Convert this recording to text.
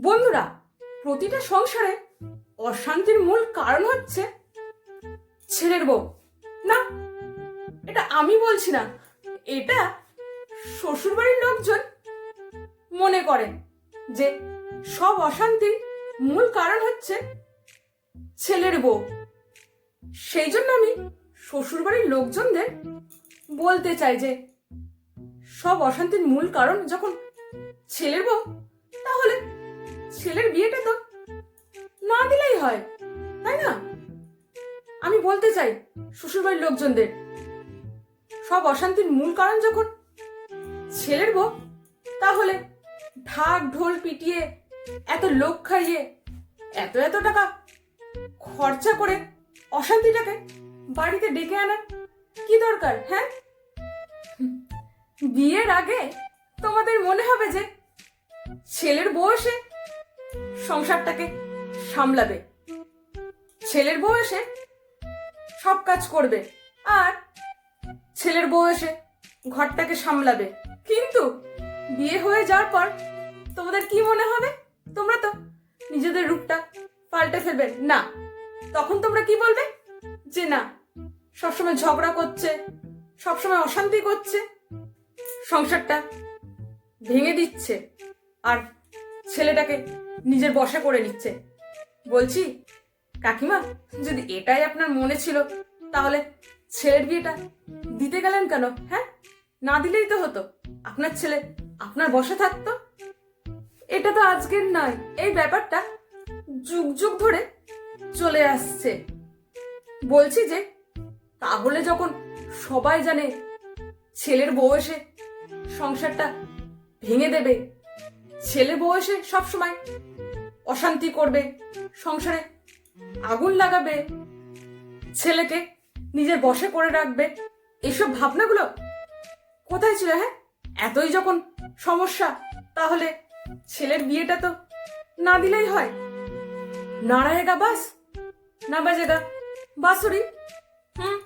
বন্ধুরা, প্রতিটা সংসারে অশান্তির মূল কারণ হচ্ছে ছেলের বউ। না, এটা আমি বলছি না, এটা শ্বশুরবাড়ির লোকজন মনে করেন যে সব অশান্তির মূল কারণ হচ্ছে ছেলের বউ। সেই জন্য আমি শ্বশুরবাড়ির লোকজনদের বলতে চাই যে সব অশান্তির মূল কারণ যখন ছেলের বউ, তাহলে ছেলের বিয়েটা তো না দিলেই হয়, তাই না? আমি বলতে চাই শ্বশুরবাড়ির লোকজনদের সব অশান্তির মূল কারণ যখন ছেলের বউ, তাহলে ঢাক ঢোল পিটিয়ে এত লোক খাইয়ে এত এত টাকা খরচা করে অশান্তিটাকে বাড়িতে ডেকে আনার কি দরকার? হ্যাঁ, বিয়ের আগে তোমাদের মনে হবে যে ছেলের বউ এসে সংসারটাকে সামলাবে, ছেলের বউ এসে সব কাজ করবে, আর ছেলের বউ এসে ঘরটাকে সামলাবে। কিন্তু বিয়ে হয়ে যাওয়ার পর তোমাদের কি মনে হবে? তোমরা তো নিজেদের রূপটা পাল্টে ফেলবে না? তখন তোমরা কি বলবে? যে না, সবসময় ঝগড়া করছে, সবসময় অশান্তি করছে, সংসারটা ভেঙে দিচ্ছে আর ছেলেটাকে নিজের বশে করে নিচ্ছে। বলছি কাকিমা, যদি এটাই আপনার মনে ছিল তাহলে ছেলের বিয়েটা দিতে গেলেন কেন? হ্যাঁ, না দিলেই তো হতো, আপনার ছেলে আপনার বশে থাকতো। এটা তো আজকের নয়, এই ব্যাপারটা যুগ যুগ ধরে চলে আসছে। বলছি যে তাহলে যখন সবাই জানে ছেলের বউ এসে সংসারটা ভেঙে দেবে, ছেলে বউ এসে সবসময় অশান্তি করবে, সংসারে আগুন লাগাবে, ছেলেকে নিজের বশে করে রাখবে, এসব ভাবনাগুলো কোথায় ছিল? হ্যাঁ, এতই যখন সমস্যা, তাহলে ছেলের বিয়েটা তো না দিলেই হয়। না रहेगा বাস, না বাজেগা বাঁশুরি। হুম।